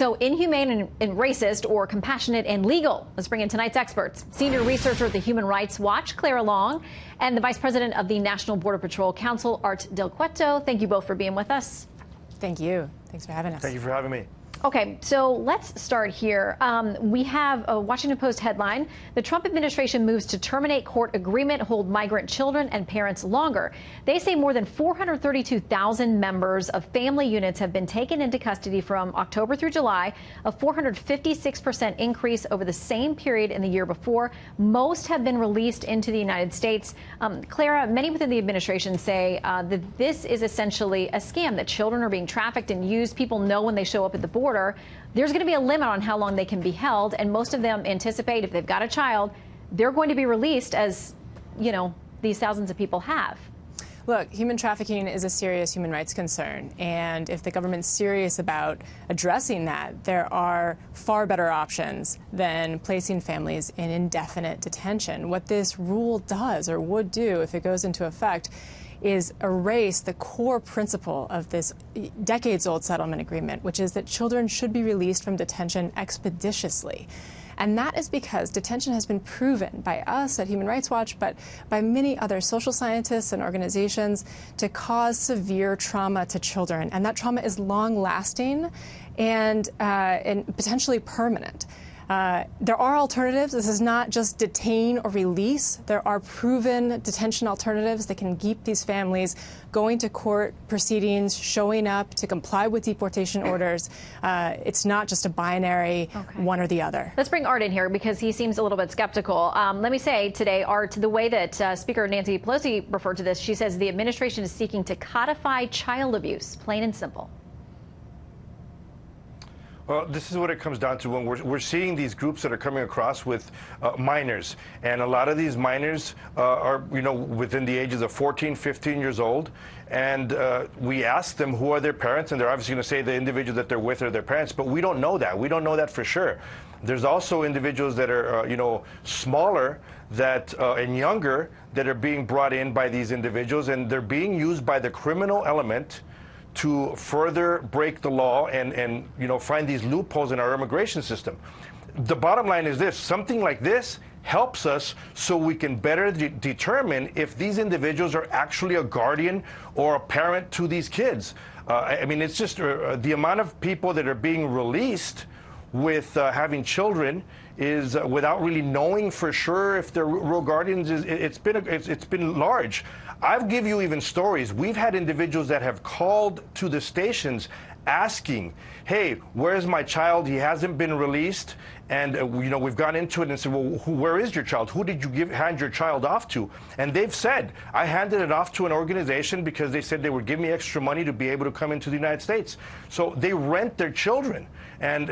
So inhumane and racist, or compassionate and legal? Let's bring in tonight's experts. Senior researcher at the Human Rights Watch, Clara Long, and the Vice President of the National Border Patrol Council, Art Del Cueto. Thank you both for being with us. Thank you. Thanks for having us. Thank you for having me. Okay, so let's start here. We have a Washington Post headline. The Trump administration moves to terminate court agreement, hold migrant children and parents longer. They say more than 432,000 members of family units have been taken into custody from October through July, a 456% increase over the same period in the year before. Most have been released into the United States. Clara, many within the administration say that this is essentially a scam, that children are being trafficked and used. People know when they show up at the border, there's going to be a limit on how long they can be held, and most of them anticipate if they've got a child, they're going to be released, as you know, these thousands of people have. Look, human trafficking is a serious human rights concern, and if the government's serious about addressing that, there are far better options than placing families in indefinite detention. What this rule does, or would do if it goes into effect, is erase the core principle of this decades-old settlement agreement, which is that children should be released from detention expeditiously. And that is because detention has been proven by us at Human Rights Watch, but by many other social scientists and organizations, to cause severe trauma to children. And that trauma is long-lasting and potentially permanent. There are alternatives. This is not just detain or release. There are proven detention alternatives that can keep these families going to court proceedings, showing up to comply with deportation orders. It's not just a binary one or the other. Let's bring Art in here because he seems a little bit skeptical. Let me say today, Art, the way that Speaker Nancy Pelosi referred to this, she says the administration is seeking to codify child abuse, plain and simple. Well, this is what it comes down to when we're seeing these groups that are coming across with minors. And a lot of these minors are, within the ages of 14, 15 years old. And we ask them who are their parents, and they're obviously going to say the individual that they're with are their parents. But we don't know that. We don't know that for sure. There's also individuals that are, smaller that and younger that are being brought in by these individuals, and they're being used by the criminal element to further break the law and find these loopholes in our immigration system. The bottom line is this: something like this helps us so we can better determine if these individuals are actually a guardian or a parent to these kids. I mean, it's just the amount of people that are being released with having children is without really knowing for sure if they're real guardians. It's been large. I'll give you even stories. We've had individuals that have called to the stations asking, hey, where's my child? He hasn't been released. And, we've gone into it and said, well, where is your child? Who did you hand your child off to? And they've said, I handed it off to an organization because they said they would give me extra money to be able to come into the United States. So they rent their children. And,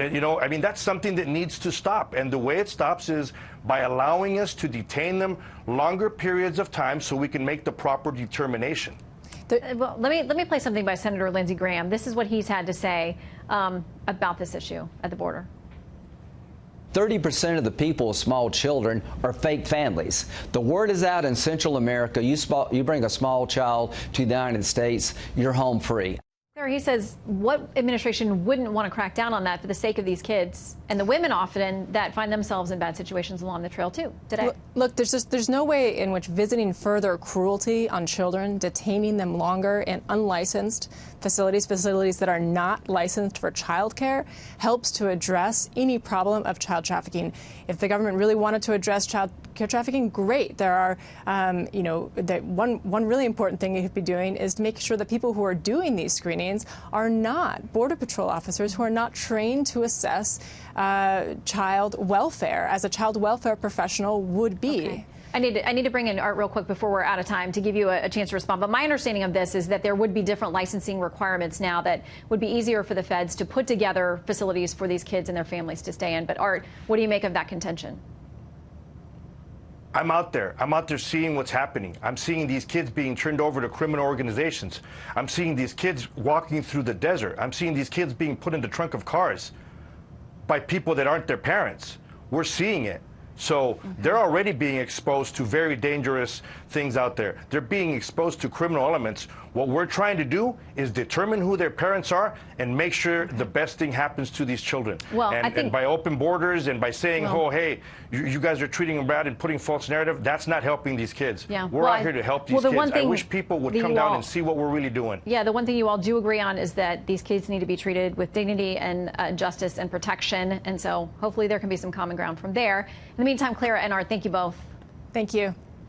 that's something that needs to stop. And the way it stops is by allowing us to detain them longer periods of time so we can make the proper determination. Well, let me play something by Senator Lindsey Graham. This is what he's had to say about this issue at the border. 30% of the people with small children are fake families. The word is out in Central America. You bring a small child to the United States, you're home free. He says, what administration wouldn't want to crack down on that for the sake of these kids and the women often that find themselves in bad situations along the trail too today? Look, there's no way in which visiting further cruelty on children, detaining them longer in unlicensed facilities that are not licensed for childcare, helps to address any problem of child trafficking. If the government really wanted to address child care trafficking, great. There are, one really important thing you could be doing is to make sure that people who are doing these screenings are not Border Patrol officers who are not trained to assess child welfare as a child welfare professional would be. Okay. I need to bring in Art real quick before we're out of time to give you a chance to respond. But my understanding of this is that there would be different licensing requirements now that would be easier for the feds to put together facilities for these kids and their families to stay in. But Art, what do you make of that contention? I'm out there seeing what's happening. I'm seeing these kids being turned over to criminal organizations. I'm seeing these kids walking through the desert. I'm seeing these kids being put in the trunk of cars by people that aren't their parents. We're seeing it. So they're already being exposed to very dangerous things out there. They're being exposed to criminal elements. What we're trying to do is determine who their parents are and make sure the best thing happens to these children. Well, and by open borders and by saying, oh, hey, you guys are treating them bad and putting false narrative, that's not helping these kids. Yeah. We're out here to help these kids. I wish people would come down and see what we're really doing. Yeah, the one thing you all do agree on is that these kids need to be treated with dignity and justice and protection. And so hopefully there can be some common ground from there. In the meantime, Clara and Art, thank you both. Thank you.